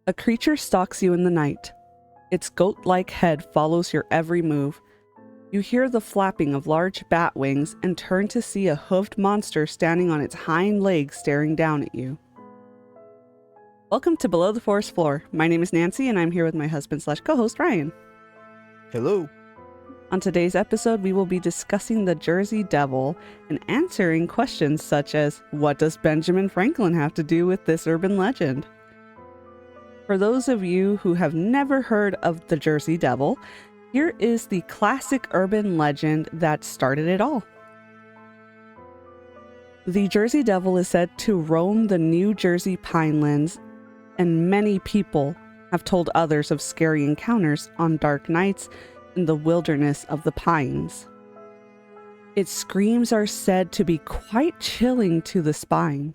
A creature stalks you in the night. Its goat-like head follows your every move. You hear the flapping of large bat wings and turn to see a hooved monster standing on its hind legs staring down at you. Welcome to Below the Forest Floor. My name is Nancy and I'm here with my husband/co-host Ryan. Hello. On today's episode, we will be discussing the Jersey Devil and answering questions such as, what does Benjamin Franklin have to do with this urban legend? For those of you who have never heard of the Jersey Devil, here is the classic urban legend that started it all. The Jersey Devil is said to roam the New Jersey pinelands, and many people have told others of scary encounters on dark nights in the wilderness of the pines. Its screams are said to be quite chilling to the spine.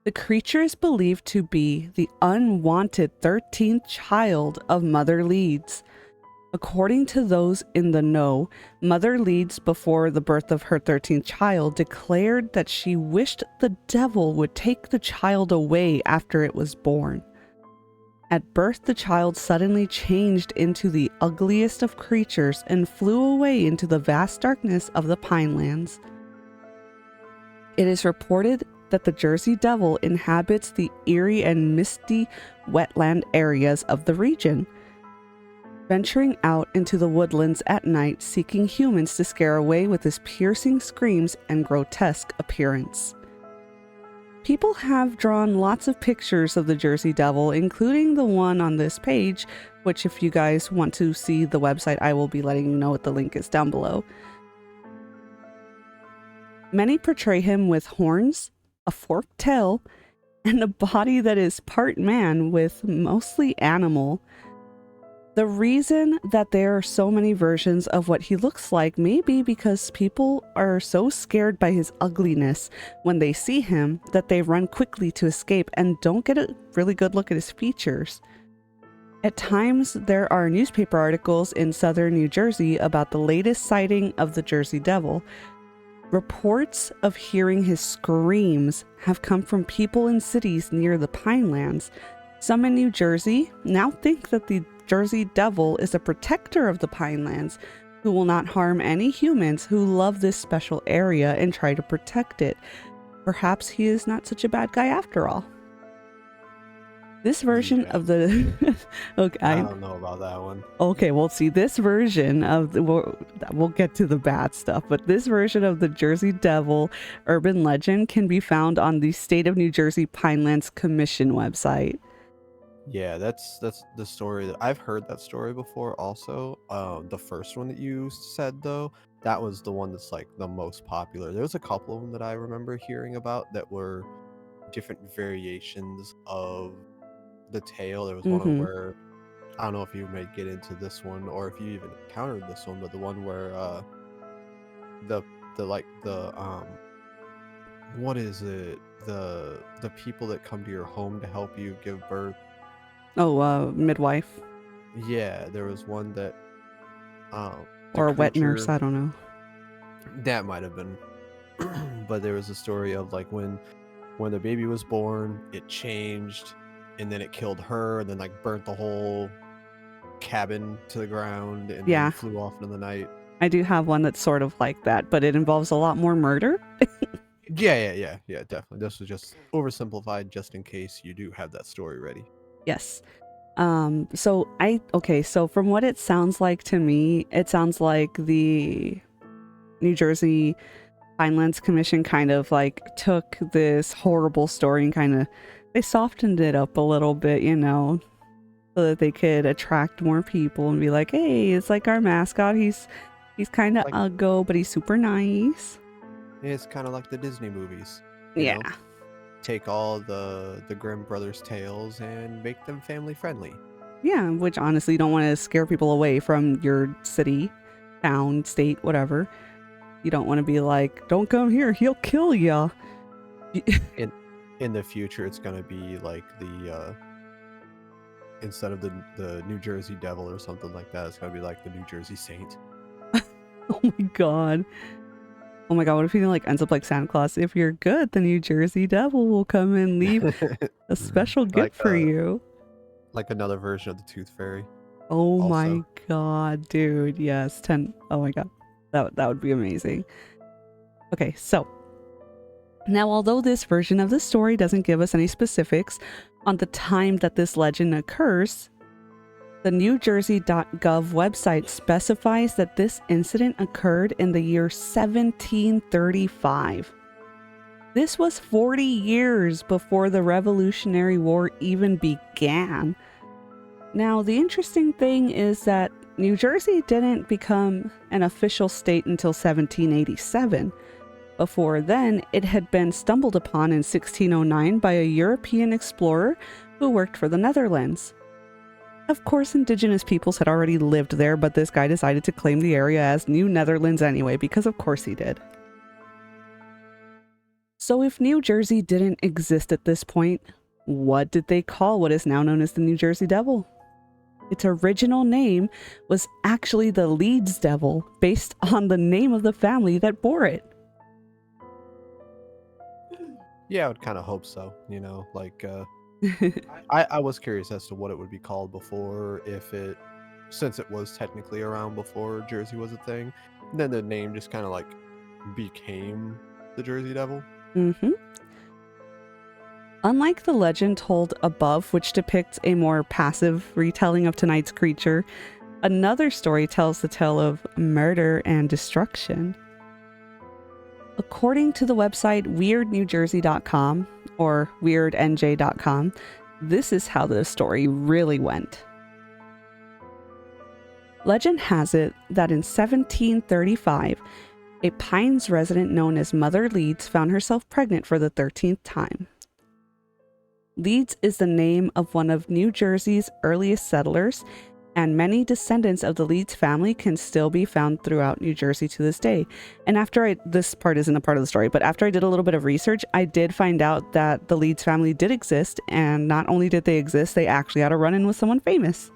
The creature is believed to be the unwanted 13th child of Mother Leeds. According to those in the know, Mother Leeds, before the birth of her 13th child, declared that she wished the devil would take the child away after it was born. At birth, the child suddenly changed into the ugliest of creatures and flew away into the vast darkness of the pinelands. It is reported that the Jersey Devil inhabits the eerie and misty wetland areas of the region, venturing out into the woodlands at night, seeking humans to scare away with his piercing screams and grotesque appearance. People have drawn lots of pictures of the Jersey Devil, including the one on this page, which if you guys want to see the website, I will be letting you know what the link is down below. Many portray him with horns, a forked tail, and a body that is part man with mostly animal. The reason that there are so many versions of what he looks like may be because people are so scared by his ugliness when they see him that they run quickly to escape and don't get a really good look at his features. At times, there are newspaper articles in southern New Jersey about the latest sighting of the Jersey Devil. Reports of hearing his screams have come from people in cities near the Pinelands. Some in New Jersey now think that the Jersey Devil is a protector of the Pinelands who will not harm any humans who love this special area and try to protect it. Perhaps he is not such a bad guy after all. This version of the okay, I don't know about that one. Okay, well, see, this version of the, we'll get to the bad stuff, but this version of the Jersey Devil urban legend can be found on the State of New Jersey Pinelands Commission website. Yeah, that's the story that I've heard that story before also. The first one that you said though, that was the one that's like the most popular. There was a couple of them that I remember hearing about that were different variations of the tale. There was one where, I don't know if you may get into this one or if you even encountered this one, but the one where what is it? The people that come to your home to help you give birth. Midwife. Yeah, there was one that or a wet nurse, I don't know. That might have been. But there was a story of like when the baby was born, it changed and then it killed her and then like burnt the whole cabin to the ground and then flew off into the night. I do have one that's sort of like that, but it involves a lot more murder. Yeah, definitely. This was just oversimplified just in case you do have that story ready. Yes. So from what it sounds like to me, it sounds like the New Jersey Pinelands Commission kind of like took this horrible story and kind of they softened it up a little bit, you know, so that they could attract more people and be like, hey, it's like our mascot. He's kind of like, uggo, but he's super nice. It's kind of like the Disney movies. You know? Take all the Grimm brothers tales and make them family friendly. Yeah, which honestly, you don't want to scare people away from your city, town, state, whatever. You don't want to be like, don't come here, he'll kill ya. In the future, it's going to be like the instead of the New Jersey Devil or something like that, it's going to be like the New Jersey Saint. Oh my god. Oh my god, what if he like ends up like Santa Claus? If you're good, the New Jersey Devil will come and leave a special like gift for you. like another version of the Tooth Fairy. Oh my Also, god, dude. Yes, 10. Oh my god. That would be amazing. Okay, so now although this version of the story doesn't give us any specifics on the time that this legend occurs, the NewJersey.gov website specifies that this incident occurred in the year 1735. This was 40 years before the Revolutionary War even began. Now, the interesting thing is that New Jersey didn't become an official state until 1787. Before then, it had been stumbled upon in 1609 by a European explorer who worked for the Netherlands. Of course, indigenous peoples had already lived there, but this guy decided to claim the area as New Netherlands anyway, because of course he did. So if New Jersey didn't exist at this point, what did they call what is now known as the New Jersey Devil? Its original name was actually the Leeds Devil, based on the name of the family that bore it. yeah, I would kind of hope so. I was curious as to what it would be called before, since it was technically around before Jersey was a thing, and then the name just kind of like became the Jersey Devil. Unlike the legend told above, which depicts a more passive retelling of tonight's creature, another story tells the tale of murder and destruction. According to the website weirdnewjersey.com or weirdnj.com, this is how the story really went. Legend has it that in 1735, a Pines resident known as Mother Leeds found herself pregnant for the 13th time. Leeds is the name of one of New Jersey's earliest settlers, and many descendants of the Leeds family can still be found throughout New Jersey to this day. And this part isn't a part of the story, but after I did a little bit of research, I did find out that the Leeds family did exist, and not only did they exist, they actually had a run-in with someone famous.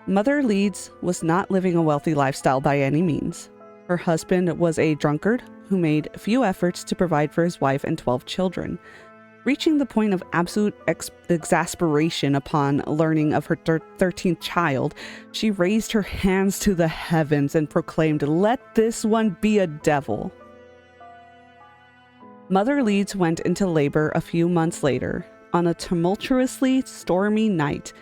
Mother Leeds was not living a wealthy lifestyle by any means. Her husband was a drunkard who made few efforts to provide for his wife and 12 children. Reaching the point of absolute exasperation upon learning of her 13th child, she raised her hands to the heavens and proclaimed, "Let this one be a devil." Mother Leeds went into labor a few months later, on a tumultuously stormy night,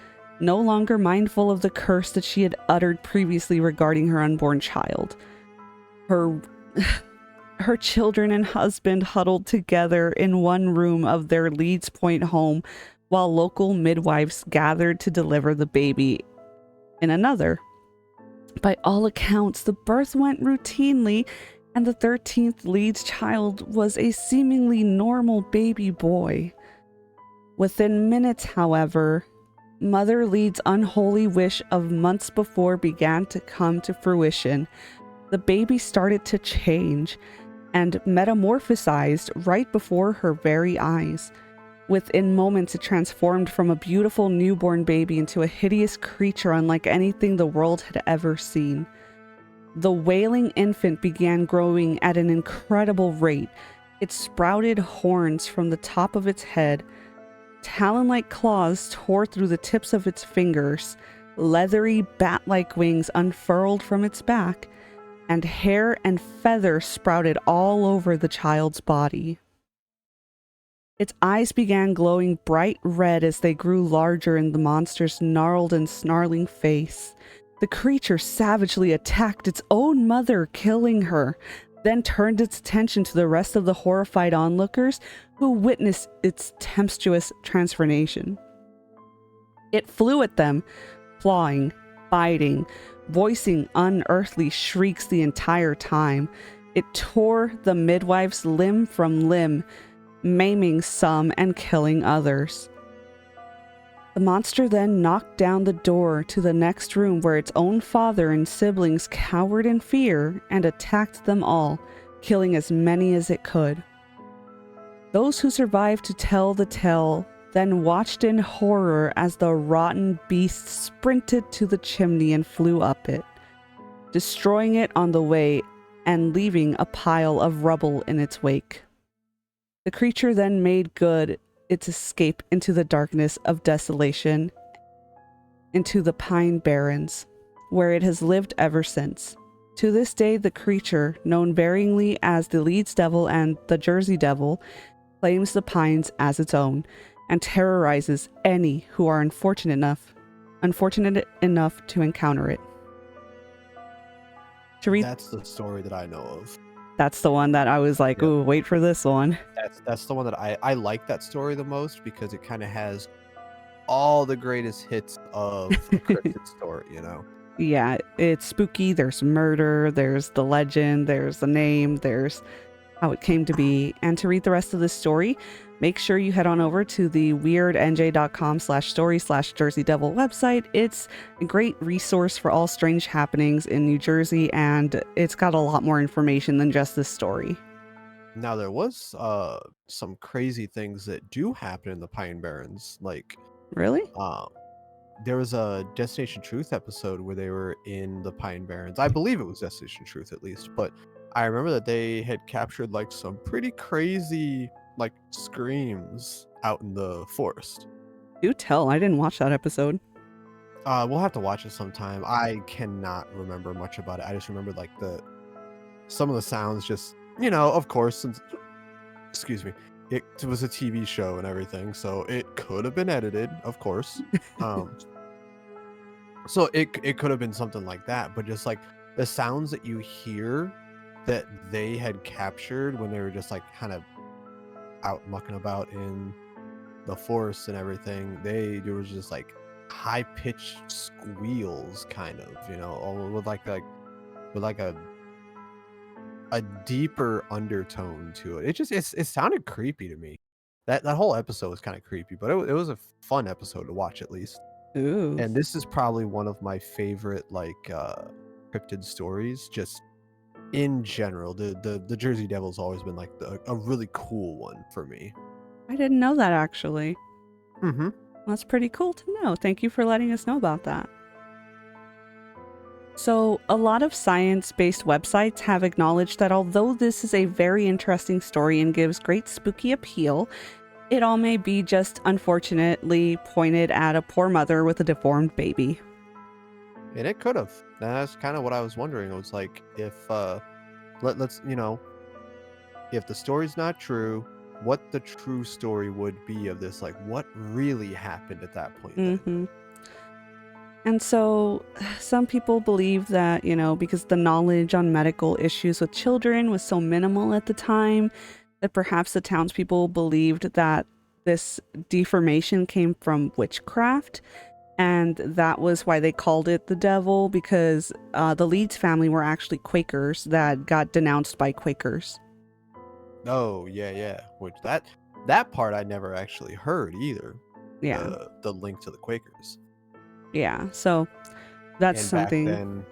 no longer mindful of the curse that she had uttered previously regarding her unborn child. Her children and husband huddled together in one room of their Leeds Point home, while local midwives gathered to deliver the baby in another. By all accounts, the birth went routinely, and the 13th Leeds child was a seemingly normal baby boy. Within minutes, however, Mother Leeds' unholy wish of months before began to come to fruition. The baby started to change and metamorphosized right before her very eyes. Within moments, it transformed from a beautiful newborn baby into a hideous creature unlike anything the world had ever seen. The wailing infant began growing at an incredible rate. It sprouted horns from the top of its head. Talon-like claws tore through the tips of its fingers. Leathery, bat-like wings unfurled from its back, and hair and feathers sprouted all over the child's body. Its eyes began glowing bright red as they grew larger in the monster's gnarled and snarling face. The creature savagely attacked its own mother, killing her, then turned its attention to the rest of the horrified onlookers who witnessed its tempestuous transformation. It flew at them, clawing, biting, voicing unearthly shrieks the entire time. It tore the midwives limb from limb, maiming some and killing others. The monster then knocked down the door to the next room where its own father and siblings cowered in fear and attacked them all, killing as many as it could. Those who survived to tell the tale then watched in horror as the rotten beast sprinted to the chimney and flew up it, destroying it on the way and leaving a pile of rubble in its wake. The creature then made good its escape into the darkness of desolation, into the pine barrens, where it has lived ever since. To this day, the creature, known varyingly as the Leeds Devil and the Jersey Devil, claims the pines as its own and terrorizes any who are unfortunate enough to encounter it. To read, That's the story that I know of. that's the one that I was like, Yep. ooh, wait for this one. That's the one that I like that story the most because it kind of has all the greatest hits of a cryptid story, you know? Yeah, it's spooky. There's murder, there's the legend, there's the name, there's how it came to be. And to read the rest of the story, make sure you head on over to the weirdnj.com/story/Jersey Devil website. It's a great resource for all strange happenings in New Jersey, and it's got a lot more information than just this story. Now there was some crazy things that do happen in the Pine Barrens. Like Really? there was a Destination Truth episode where they were in the Pine Barrens. I believe it was Destination Truth at least, but I remember that they had captured like some pretty crazy like screams out in the forest. Do tell. I didn't watch that episode. We'll have to watch it sometime. I cannot remember much about it. I just remember like some of the sounds just, of course, since excuse me, it was a TV show and everything, so it could have been edited, of course. Um so it could have been something like that, but just like the sounds that you hear that they had captured when they were just like kind of out mucking about in the forest and everything, there was just like high pitched squeals kind of, all with with like a deeper undertone to it. It sounded creepy to me. That whole episode was kind of creepy, but it was a fun episode to watch at least. Ooh. And this is probably one of my favorite cryptid stories just in general. The Jersey Devil's always been like a really cool one for me. I didn't know that actually. Mm-hmm. That's pretty cool to know. Thank you for letting us know about that. So, a lot of science-based websites have acknowledged that although this is a very interesting story and gives great spooky appeal, it all may be just unfortunately pointed at a poor mother with a deformed baby. And it could have. That's kind of what I was wondering. I was like, if let's if the story's not true, what the true story would be of this, like what really happened at that point then. Mm-hmm. And so, some people believe that, because the knowledge on medical issues with children was so minimal at the time, that perhaps the townspeople believed that this deformation came from witchcraft. And that was why they called it the devil, because the Leeds family were actually Quakers that got denounced by Quakers. Oh yeah. Which that part I never actually heard either. Yeah. The link to the Quakers. Yeah. So that's And something. back then,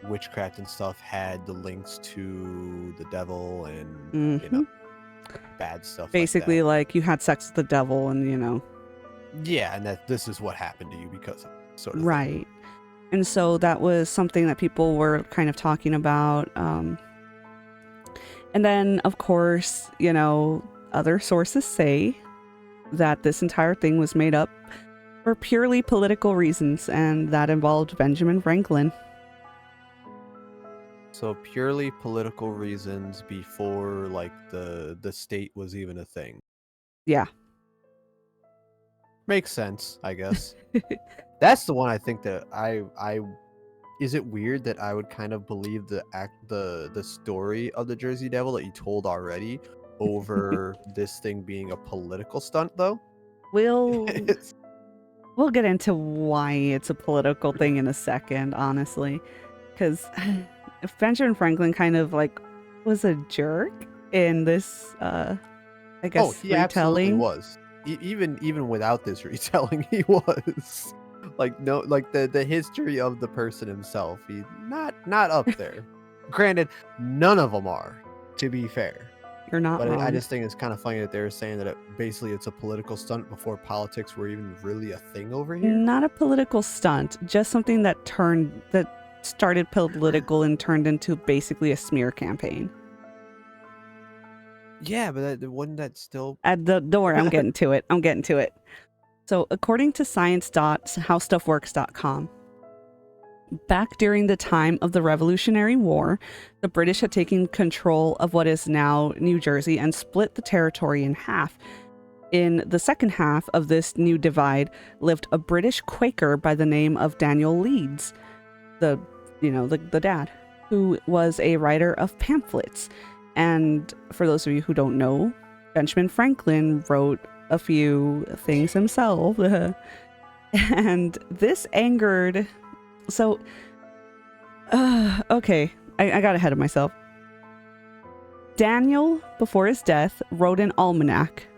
witchcraft and stuff had the links to the devil and bad stuff. Basically, like you had sex with the devil, and Yeah, and that this is what happened to you because of it, sort of right. And so that was something that people were kind of talking about. And then, of course, other sources say that this entire thing was made up for purely political reasons, and that involved Benjamin Franklin. So purely political reasons before like the state was even a thing. Yeah. Makes sense, I guess. That's the one I think that I is it weird that I would kind of believe the story of the Jersey Devil that you told already over this thing being a political stunt though? We'll get into why it's a political thing in a second, honestly, because Benjamin Franklin kind of was a jerk in this, I guess, he absolutely retelling. was. Even without this retelling, he was the history of the person himself. He's not up there. Granted, none of them are, to be fair. You're not wrong. I just think it's kind of funny that they were saying that basically it's a political stunt before politics were even really a thing over here. Not a political stunt, just something that started political and turned into basically a smear campaign. Yeah, but wouldn't that still? Don't worry, I'm getting to it. So according to science.howstuffworks.com, back during the time of the Revolutionary War, the British had taken control of what is now New Jersey and split the territory in half. In the second half of this new divide lived a British Quaker by the name of Daniel Leeds, the dad, who was a writer of pamphlets. And for those of you who don't know, Benjamin Franklin wrote a few things himself. And this angered... So, okay, I got ahead of myself. Daniel, before his death, wrote an almanac,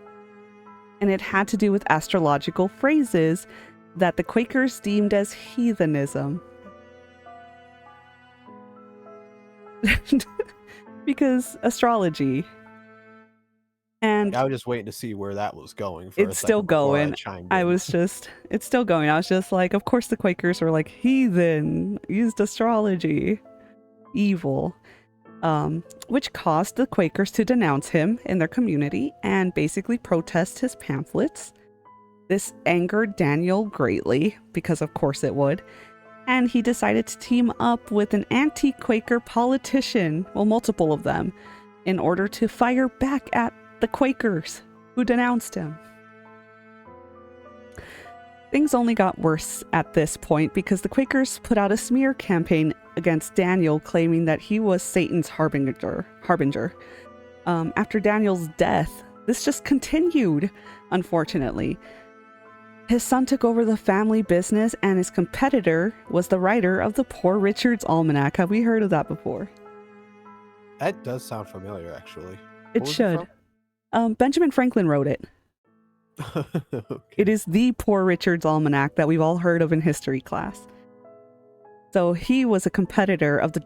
and it had to do with astrological phrases that the Quakers deemed as heathenism. Because astrology. And I was just waiting to see where that was going. For it's still going. It's still going. I was just like, of course the Quakers were like, heathen, used astrology, evil, which caused the Quakers to denounce him in their community and basically protest his pamphlets. This angered Daniel greatly, because of course it would. And he decided to team up with an anti-Quaker politician, well, multiple of them, in order to fire back at the Quakers who denounced him. Things only got worse at this point because the Quakers put out a smear campaign against Daniel, claiming that he was Satan's harbinger. After Daniel's death, this just continued, unfortunately. His son took over the family business, and his competitor was the writer of the Poor Richard's Almanac. Have we heard of that before? That does sound familiar, actually. It should. Benjamin Franklin wrote it. Okay. It is the Poor Richard's Almanac that we've all heard of in history class. So he was a competitor of the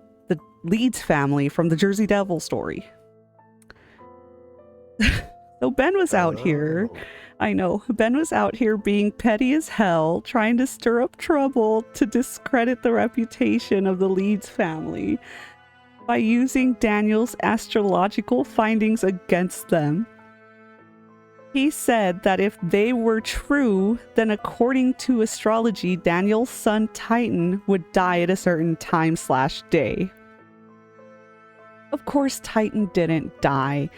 Leeds family from the Jersey Devil story. So Ben was out here. I know. Ben was out here being petty as hell, trying to stir up trouble to discredit the reputation of the Leeds family by using Daniel's astrological findings against them. He said that if they were true, then according to astrology, Daniel's son Titan would die at a certain time/day. Of course, Titan didn't die,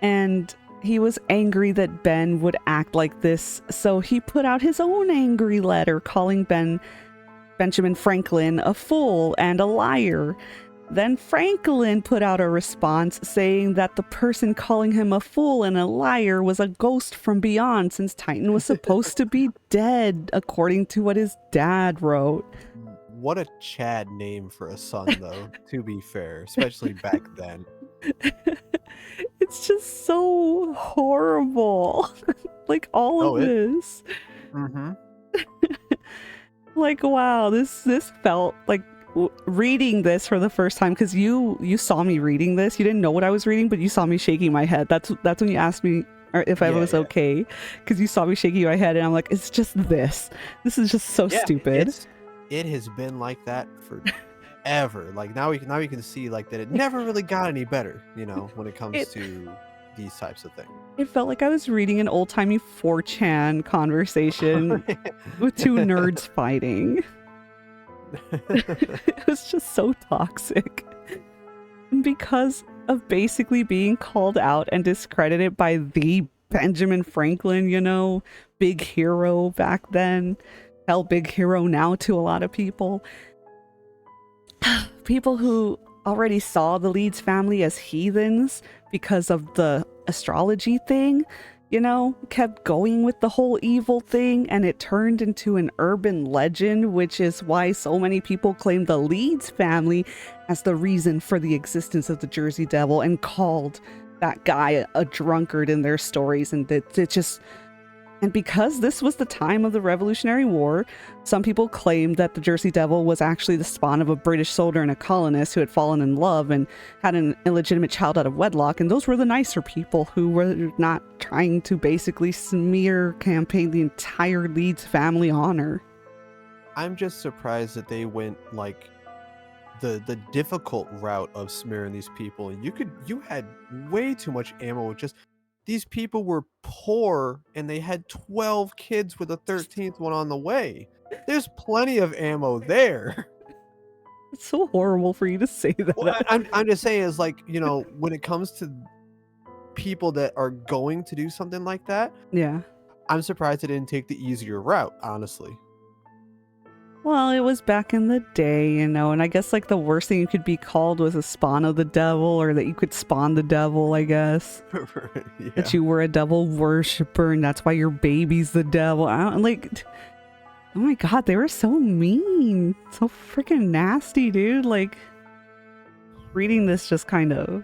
and he was angry that Ben would act like this, so he put out his own angry letter calling Benjamin Franklin a fool and a liar. Then Franklin put out a response saying that the person calling him a fool and a liar was a ghost from beyond, since Titan was supposed to be dead, according to what his dad wrote. What a Chad name for a son, though, to be fair, especially back then. It's just so horrible. Like, all of this. Mm-hmm. Like, wow, this felt like reading this for the first time, because you saw me reading this. You didn't know what I was reading, but you saw me shaking my head. That's when you asked me if I was okay, because you saw me shaking my head, and I'm like, it's just this. This is just so stupid. It has been like that for ever. Like now we can see like that it never really got any better, when it comes to these types of things. It felt like I was reading an old-timey 4chan conversation with two nerds fighting. It was just so toxic. Because of basically being called out and discredited by the Benjamin Franklin, big hero back then. Hell, big hero now to a lot of people. People who already saw the Leeds family as heathens because of the astrology thing, kept going with the whole evil thing, and it turned into an urban legend, which is why so many people claim the Leeds family as the reason for the existence of the Jersey Devil, and called that guy a drunkard in their stories. And because this was the time of the Revolutionary War, some people claimed that the Jersey Devil was actually the spawn of a British soldier and a colonist who had fallen in love and had an illegitimate child out of wedlock. And those were the nicer people who were not trying to basically smear campaign the entire Leeds family honor. I'm just surprised that they went like the difficult route of smearing these people, and you had way too much ammo with just these people were poor and they had 12 kids with a 13th one on the way. There's plenty of ammo there. It's so horrible for you to say Well, that. I'm just saying is like, when it comes to people that are going to do something like that, Yeah. I'm surprised they didn't take the easier route, honestly. Well, it was back in the day, and I guess like the worst thing you could be called was a spawn of the devil, or that you could spawn the devil, I guess. Yeah. That you were a devil worshiper, and that's why your baby's the devil. Oh my god, they were so mean. So freaking nasty, dude. Like, reading this just kind of.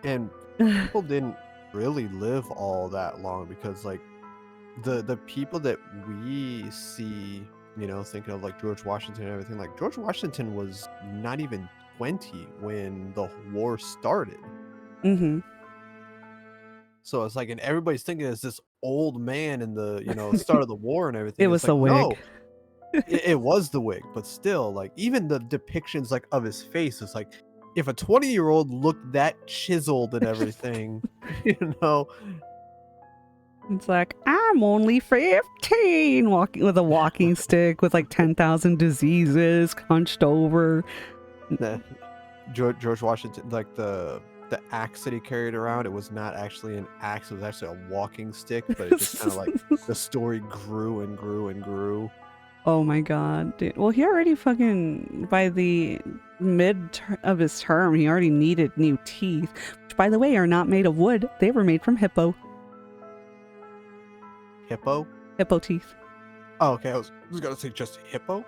And people didn't really live all that long because like the people that we see, thinking of like George Washington and everything, like George Washington was not even 20 when the war started. Mm-hmm. So it's like, and everybody's thinking it's this old man in the, start of the war and everything. It It's was like, a no, wig. it was the wig, but still, like, even the depictions like of his face is like, if a 20-year-old looked that chiseled and everything, you know, It's like, I'm only 15, walking with a walking stick with like 10,000 diseases, hunched over. that George Washington, like the axe that he carried around, it was not actually an axe, it was actually a walking stick, but it just kind of like the story grew and grew and grew. Oh my god, dude. Well, he already fucking, by the of his term, he already needed new teeth, which by the way are not made of wood. They were made from hippo Hippo? teeth. Oh, okay, I was gonna say just hippo.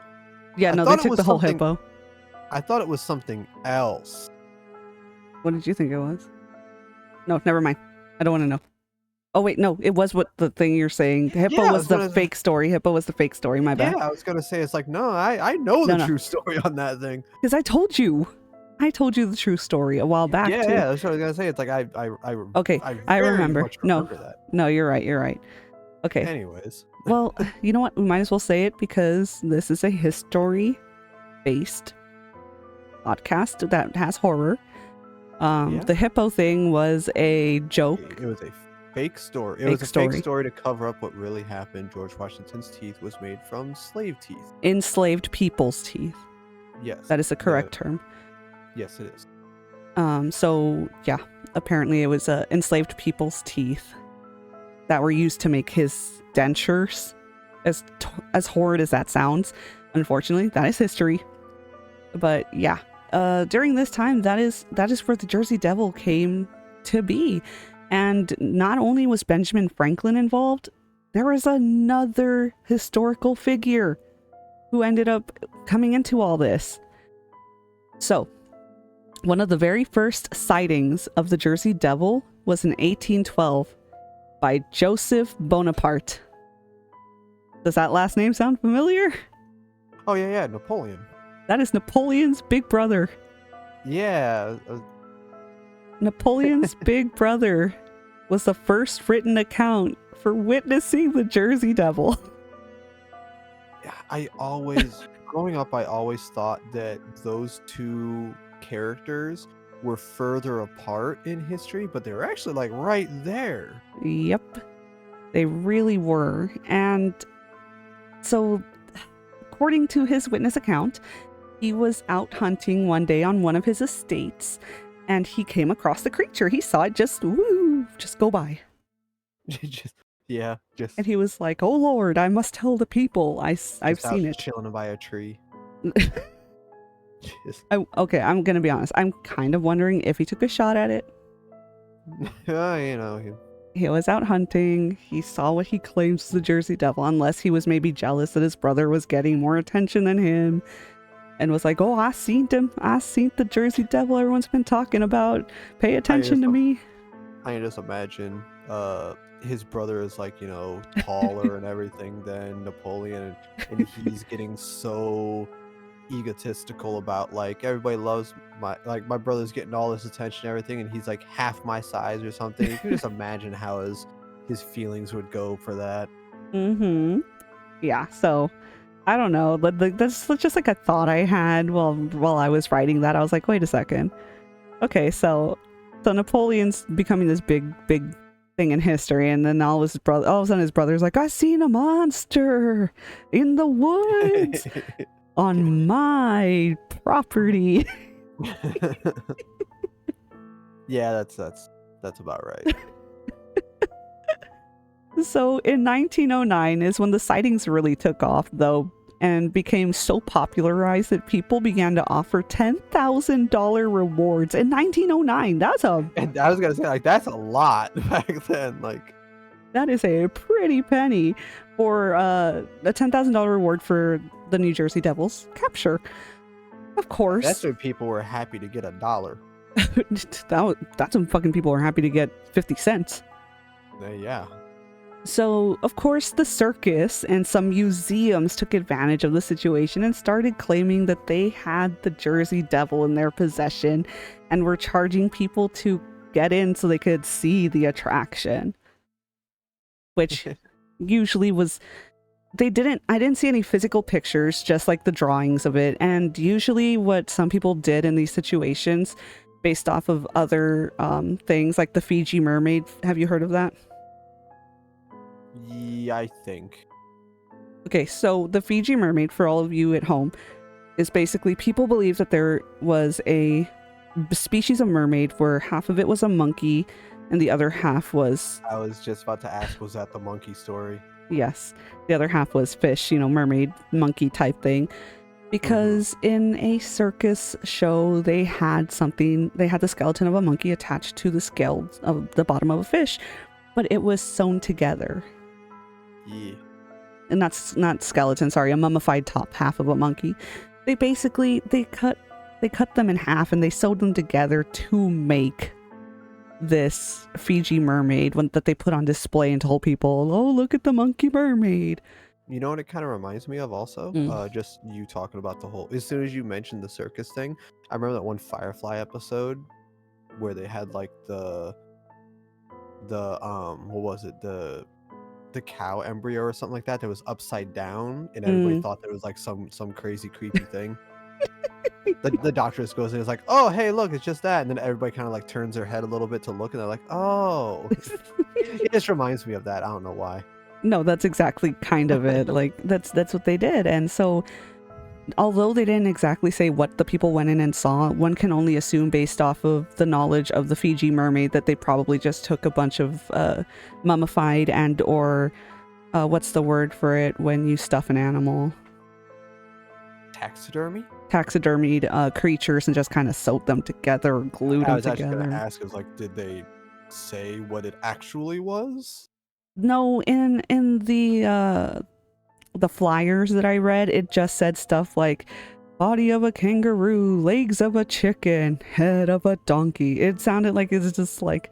Yeah, I no, they thought it took was the whole something- hippo. I thought it was something else. What did you think it was? No, never mind. I don't want to know. Oh wait, no, it was what the thing you're saying. Hippo Yeah, I was was the gonna- fake story. Hippo was the fake story. My bad. Yeah, I was gonna say, it's like, no, I know the No. true story on that thing. Because I told you the true story a while back Yeah, too. yeah, that's what I was gonna say. It's like Okay, I very remember. much remember that. No, you're right. Okay. Anyways, Well, you know what? We might as well say it because this is a history-based podcast that has horror. Yeah. The hippo thing was a joke. it was a fake story. It Fake was a story. fake story to cover up what really happened. George Washington's teeth was made from slave teeth. Enslaved people's teeth. Yes, That is the correct term. Yes, it is. So yeah, apparently it was enslaved people's teeth that were used to make his dentures. As horrid as that sounds, unfortunately, that is history. But yeah, during this time, that is where the Jersey Devil came to be. And not only was Benjamin Franklin involved, there was another historical figure who ended up coming into all this. So, one of the very first sightings of the Jersey Devil was in 1812 by Joseph Bonaparte. Does that last name sound familiar? Oh yeah, Napoleon. That is Napoleon's big brother. Yeah, Napoleon's big brother was the first written account for witnessing the Jersey Devil. growing up, I always thought that those two characters were further apart in history, but they were actually like right there. Yep, they really were. And so, according to his witness account, he was out hunting one day on one of his estates, and he came across the creature. He saw it just go by. just And he was like, "Oh Lord, I must tell the people. I've out seen it." chilling by a tree. Just, Okay, I'm gonna be honest. I'm kind of wondering if he took a shot at it. He was out hunting. He saw what he claims is the Jersey Devil, unless he was maybe jealous that his brother was getting more attention than him, and was like, "Oh, I seen him. I seen the Jersey Devil. Everyone's been talking about. Pay attention to me." I can just imagine his brother is like, taller and everything than Napoleon, and he's getting so egotistical about like, everybody loves my brother's getting all this attention and everything, and he's like half my size or something. You can just imagine how his feelings would go for that. Yeah, so I don't know, but that's just like a thought I had while I was writing that. I was like, wait a second. Okay, so Napoleon's becoming this big thing in history, and then all of a sudden his brother's like, I seen a monster in the woods on my property. Yeah, that's about right. So in 1909 is when the sightings really took off, though, and became so popularized that people began to offer $10,000 rewards in 1909. And I was gonna say, like, that's a lot back then. Like, That is a pretty penny for a $10,000 reward for the New Jersey Devils capture. Of that's course, when people were happy to get $1. that's when fucking people are happy to get 50 cents. Yeah. So, of course, the circus and some museums took advantage of the situation and started claiming that they had the Jersey Devil in their possession and were charging people to get in so they could see the attraction, which usually was I didn't see any physical pictures, just like the drawings of it. And usually what some people did in these situations based off of other things like the Fiji mermaid. Have you heard of that? Yeah, I think. Okay, so the Fiji mermaid, for all of you at home, is basically people believe that there was a species of mermaid where half of it was a monkey and the other half was, I was just about to ask, was that the monkey story? yes, the other half was fish, mermaid, monkey type thing. Because in a circus show, they had the skeleton of a monkey attached to the scales of the bottom of a fish, but it was sewn together. Yeah. And that's not skeleton, sorry, a mummified top half of a monkey. They basically, they cut them in half and they sewed them together to make this Fiji mermaid that they put on display and told people, oh, look at the monkey mermaid. You know what it kind of reminds me of also? Mm. Just you talking about the whole. As soon as you mentioned the circus thing, I remember that one Firefly episode where they had like the what was it, the cow embryo or something like that was upside down, and everybody Mm. thought there was like some crazy creepy thing. The doctor just goes in and is like, oh hey look, it's just that, and then everybody kind of like turns their head a little bit to look, and they're like, oh. It just reminds me of that. I don't know why. No, that's exactly kind of it. Like that's what they did. And so although they didn't exactly say what the people went in and saw, one can only assume based off of the knowledge of the Fiji mermaid that they probably just took a bunch of mummified and or what's the word for it when you stuff an animal? Taxidermy? Taxidermied creatures and just kind of sewed them together or glued I them was actually together. gonna ask, is like, did they say what it actually was? No, in the flyers that I read, it just said stuff like body of a kangaroo, legs of a chicken, head of a donkey. It sounded like it's just like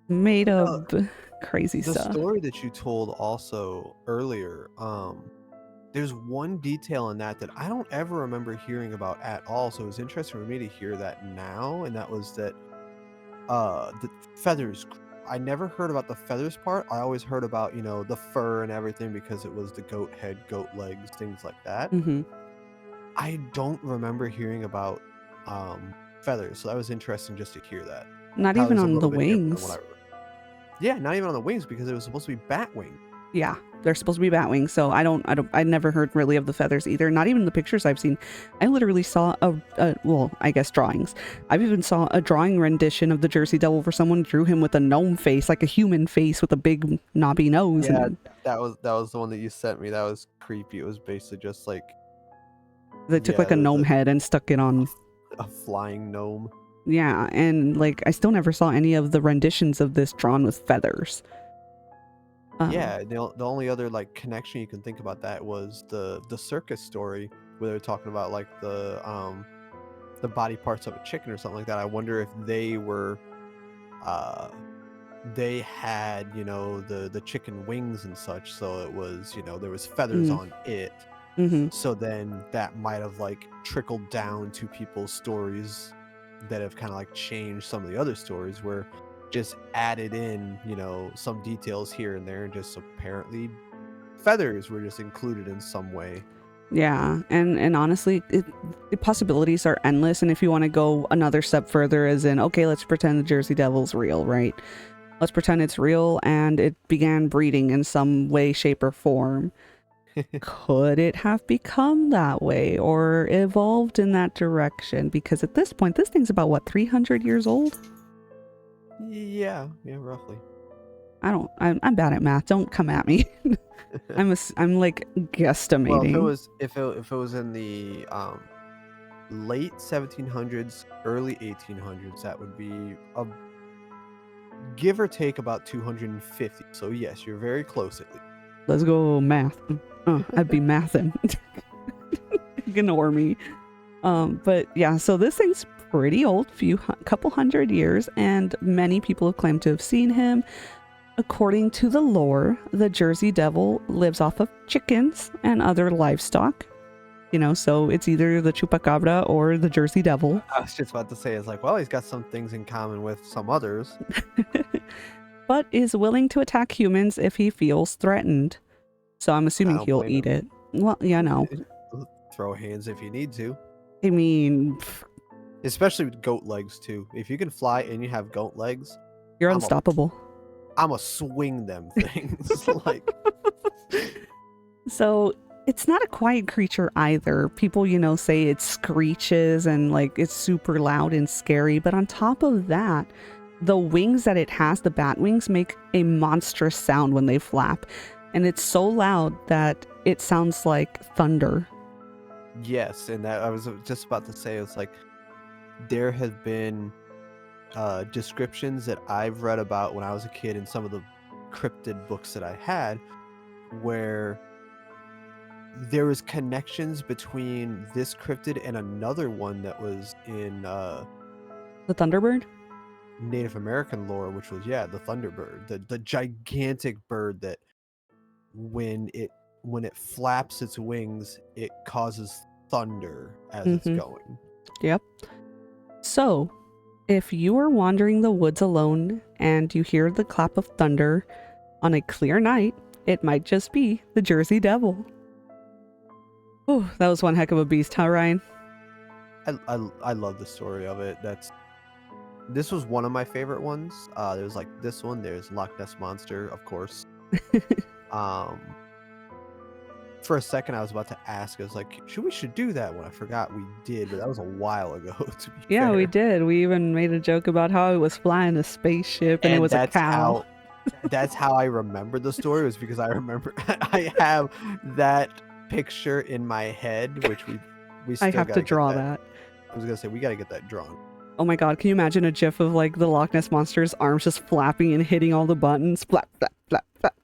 made up Uh, crazy the stuff. story that you told also earlier, there's one detail in that that I don't ever remember hearing about at all. So it was interesting for me to hear that now, and that was that the feathers. I never heard about the feathers part. I always heard about, the fur and everything because it was the goat head, goat legs, things like that. Hmm. I don't remember hearing about feathers, so that was interesting just to hear that. Not How it even was a on the little bit different than what I wings. remember. Yeah, not even on the wings because it was supposed to be bat wing. Yeah, they're supposed to be bat wings, so I never heard really of the feathers either. Not even the pictures I've seen. I literally saw well, I guess drawings. I've even saw a drawing rendition of the Jersey Devil where someone drew him with a gnome face, like a human face with a big knobby nose, Yeah, and that was the one that you sent me. That was creepy. It was basically just like, they took like yeah, a it was gnome head and stuck it on. a flying gnome. Yeah, and like I still never saw any of the renditions of this drawn with feathers. Um, Yeah, the only other like connection you can think about that was the circus story where they're talking about like the body parts of a chicken or something like that. I wonder if uh they had, the chicken wings and such, so it was, there was feathers mm, on it. mm-hmm. So then that might have like trickled down to people's stories that have kind of like changed some of the other stories where just added in, some details here and there, and just apparently feathers were just included in some way. Yeah, and honestly, the possibilities are endless. And if you want to go another step further, as in, okay, let's pretend the Jersey Devil's real, right? Let's pretend it's real and it began breeding in some way, shape, or form. Could it have become that way or evolved in that direction? Because at this point, this thing's about what, 300 years old? Yeah, roughly. I'm bad at math. Don't come at me. I'm like Well, guesstimating. if it was in the late 1700s, early 1800s, that would be a give or take about 250. So yes, you're very close at least. Let's go math. I'd be mathing. Ignore me. But yeah, so this thing's pretty old, couple hundred years, and many people have claimed to have seen him. According to the lore, the Jersey Devil lives off of chickens and other livestock. You know, so it's either the Chupacabra or the Jersey Devil. I was just about to say, it's like, well, he's got some things in common with some others. But is willing to attack humans if he feels threatened. So I'm assuming he'll eat it. Well, yeah, no. Throw hands if you need to. I mean, especially with goat legs too. If you can fly and you have goat legs, you're unstoppable. I'ma swing them things. Like, so it's not a quiet creature either. People, you know, say it screeches and like it's super loud and scary. But on top of that, the wings that it has, the bat wings, make a monstrous sound when they flap. And it's so loud that it sounds like thunder. Yes, and that I was just about to say, it's like there have been descriptions that I've read about when I was a kid in some of the cryptid books that I had, where there was connections between this cryptid and another one that was in the Thunderbird? Native American lore, which was the Thunderbird, the gigantic bird that when it flaps its wings, it causes thunder as it's going. Yep. So, if you are wandering the woods alone and you hear the clap of thunder on a clear night, it might just be the Jersey Devil. Oh, that was one heck of a beast, huh, Ryan? I love the story of it. This was one of my favorite ones. There's like this one. There's Loch Ness Monster, of course. For a second, I was about to ask. I was like, we should do that one. I forgot we did, but that was a while ago. To be fair. We did. We even made a joke about how it was flying a spaceship and it was a cow. That's how I remember the story, was because I remember I have that picture in my head, which we still I have to draw that. I was gonna say, we gotta get that drawn. Oh my god, can you imagine a gif of like the Loch Ness Monster's arms just flapping and hitting all the buttons? Flap, flap, flap, flap.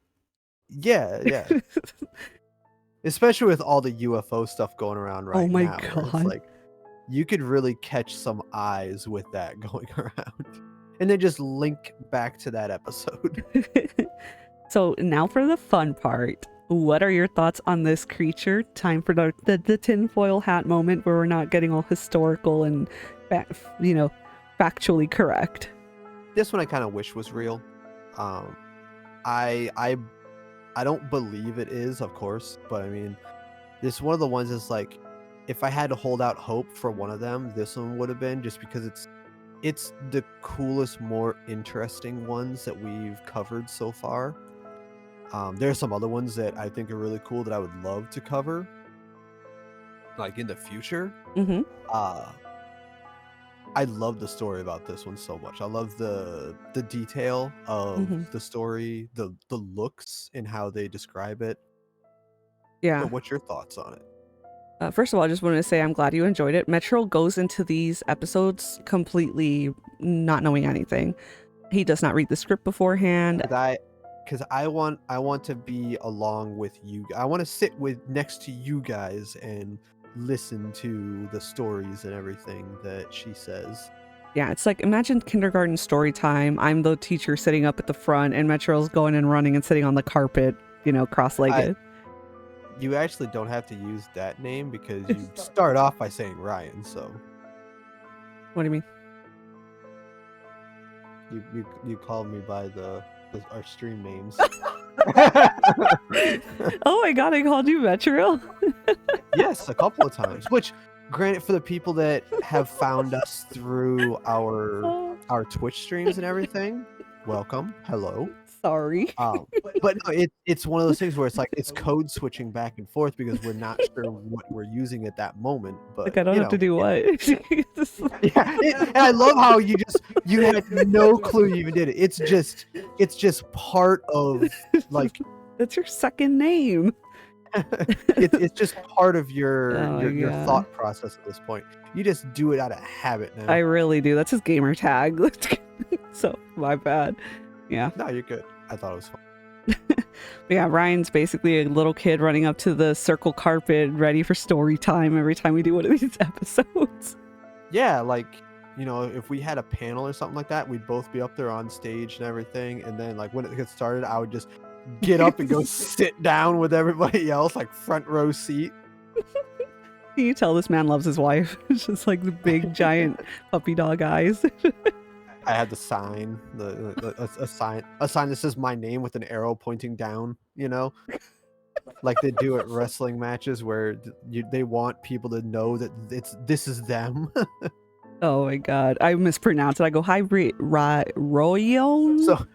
Yeah. Especially with all the UFO stuff going around right now. Oh my god. It's like, you could really catch some eyes with that going around. And then just link back to that episode. So now for the fun part. What are your thoughts on this creature? Time for the tinfoil hat moment where we're not getting all historical and, factually correct. This one I kind of wish was real. I don't believe it is, of course, but I mean, this one of the ones is like, if I had to hold out hope for one of them, this one would have been, just because it's the coolest, more interesting ones that we've covered so far. There are some other ones that I think are really cool that I would love to cover, like in the future. I love the story about this one so much. I love the detail of the story, the looks and how they describe it. Yeah. But what's your thoughts on it? First of all, I just wanted to say I'm glad you enjoyed it. Metro goes into these episodes completely not knowing anything. He does not read the script beforehand. Because I want to be along with you. I want to sit next to you guys and listen to the stories and everything that she says. Yeah, it's like, imagine kindergarten story time. I'm the teacher sitting up at the front and Metro's going and running and sitting on the carpet, cross-legged. You actually don't have to use that name because you start off by saying Ryan, so. What do you mean? You called me by our stream names. Oh my god, I called you Metro? Yes, a couple of times. Which, granted, for the people that have found us through Oh, our Twitch streams and everything, welcome, hello. sorry. But no, it's one of those things where it's like it's code switching back and forth because we're not sure what we're using at that moment. Like But I don't have to do what? yeah, and I love how you had no clue you even did it. It's just part of like That's your second name. it's just part of Oh my your god. thought process at this point. You just do it out of habit now. I really do. That's his gamer tag. So my bad. Yeah. No, you're good. I thought it was fun. But yeah, Ryan's basically a little kid running up to the circle carpet ready for story time every time we do one of these episodes. Yeah, like, if we had a panel or something like that, we'd both be up there on stage and everything. And then, like, when it gets started, I would just get up and go sit down with everybody else, like front row seat. Can you tell this man loves his wife? It's just like the big giant puppy dog eyes. I had the sign, a sign that says my name with an arrow pointing down, like they do at wrestling matches where they want people to know that this is them. Oh my god. I mispronounce it. I go, hi, Royon?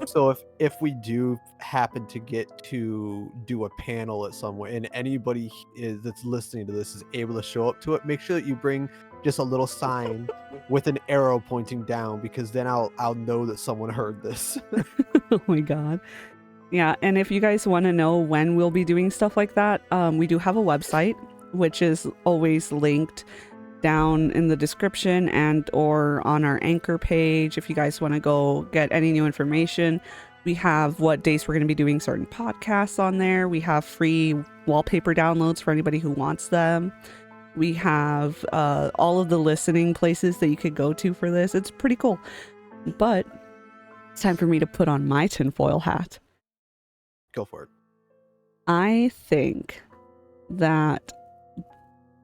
So if we do happen to get to do a panel at somewhere and anybody that's listening to this is able to show up to it, make sure that you bring just a little sign with an arrow pointing down, because then I'll know that someone heard this. Oh my god. Yeah, and if you guys want to know when we'll be doing stuff like that, we do have a website, which is always linked down in the description and or on our Anchor page. If you guys want to go get any new information, we have what days we're going to be doing certain podcasts on there. We have free wallpaper downloads for anybody who wants them. We have all of the listening places that you could go to for this. It's pretty cool. But it's time for me to put on my tinfoil hat. Go for it. I think that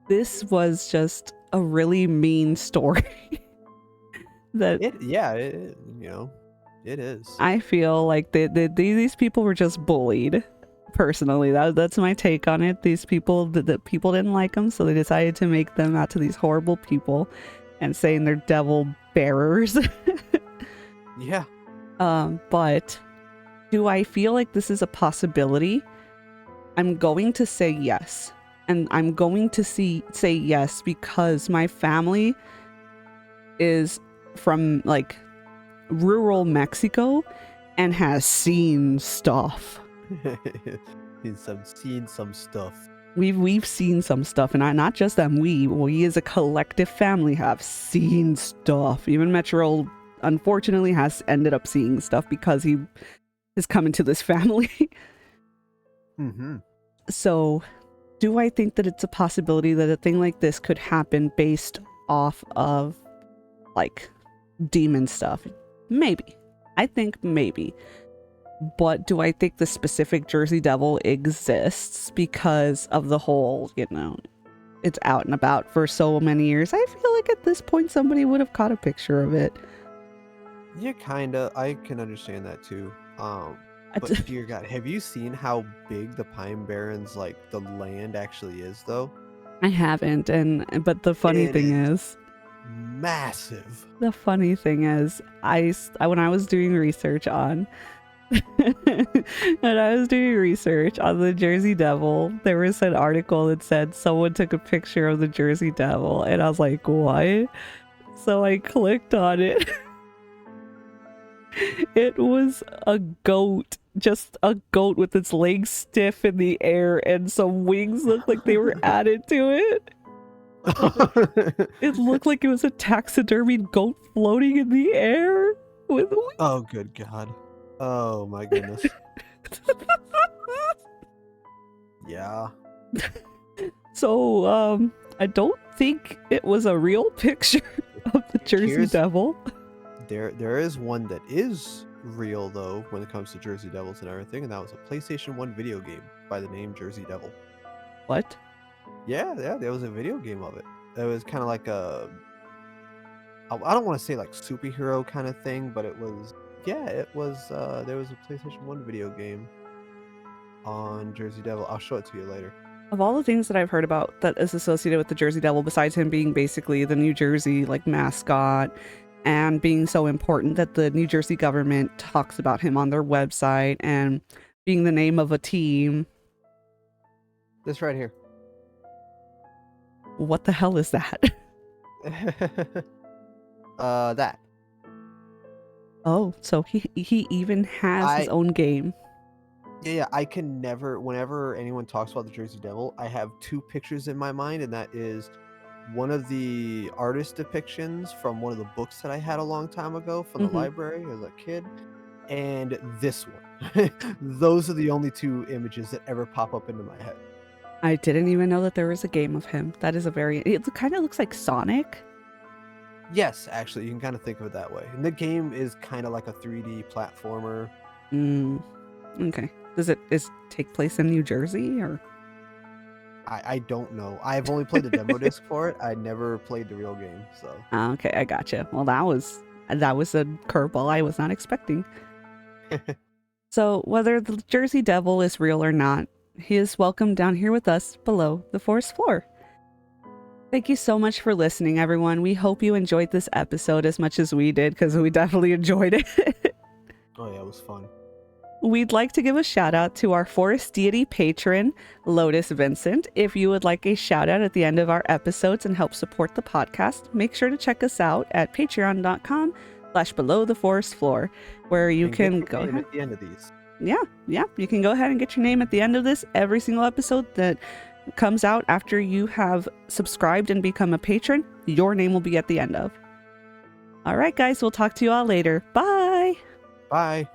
this was just a really mean story. It is. I feel like these people were just bullied. Personally, that's my take on it. These people, the people didn't like them, so they decided to make them out to these horrible people and saying they're devil bearers. Yeah. But do I feel like this is a possibility? I'm going to say yes. And I'm going to say yes because my family is from like rural Mexico and has seen stuff. seen some stuff. We've seen some stuff, and not just them. We as a collective family have seen stuff. Even Metro, unfortunately, has ended up seeing stuff because he has come into this family. Mm-hmm. So, do I think that it's a possibility that a thing like this could happen based off of like demon stuff? Maybe. I think maybe. But do I think the specific Jersey Devil exists because of the whole, it's out and about for so many years? I feel like at this point somebody would have caught a picture of it. Yeah, kinda. I can understand that too. But dear God, have you seen how big the Pine Barrens, like the land actually is though? I haven't, but the funny thing is massive. The funny thing is, when I was doing research on when I was doing research on the Jersey Devil, there was an article that said someone took a picture of the Jersey Devil, and I was like, what? So I clicked on it. It was a goat, just a goat with its legs stiff in the air and some wings looked like they were added to it. It looked like it was a taxidermied goat floating in the air with wings. Oh, good God. Oh, my goodness. Yeah. So, I don't think it was a real picture of the Jersey Devil. There is one that is real, though, when it comes to Jersey Devils and everything, and that was a PlayStation 1 video game by the name Jersey Devil. What? Yeah, there was a video game of it. It was kind of like I don't want to say like superhero kind of thing, but it was, there was a PlayStation 1 video game on Jersey Devil. I'll show it to you later. Of all the things that I've heard about that is associated with the Jersey Devil, besides him being basically the New Jersey like mascot and being so important that the New Jersey government talks about him on their website and being the name of a team, This right here. what the hell is that? That. Oh, so he even has his I own game. Yeah, I can never. Whenever anyone talks about the Jersey Devil, I have two pictures in my mind, and that is one of the artist depictions from one of the books that I had a long time ago from the Hmm. library as a kid, and this one. Those are the only two images that ever pop up into my head. I didn't even know that there was a game of him. That is a very, it kind of looks like Sonic. Yes, actually, you can kind of think of it that way. And the game is kind of like a 3D platformer. Mm, okay. Does it take place in New Jersey or? I don't know. I've only played the demo disc for it. I never played the real game, so. Ah, okay, I gotcha. Well, that was a curveball I was not expecting. So whether the Jersey Devil is real or not, he is welcome down here with us below the forest floor. Thank you so much for listening, everyone. We hope you enjoyed this episode as much as we did, because we definitely enjoyed it. Oh yeah, it was fun. We'd like to give a shout out to our forest deity patron, Lotus Vincent. If you would like a shout out at the end of our episodes and help support the podcast, make sure to check us out at patreon.com/below the forest floor, where you And can get go your name ahead. at the end of these. Yeah, you can go ahead and get your name at the end of this every single episode that comes out after you have subscribed and become a patron. Your name will be at the end of. All right, guys, we'll talk to you all later. Bye. Bye.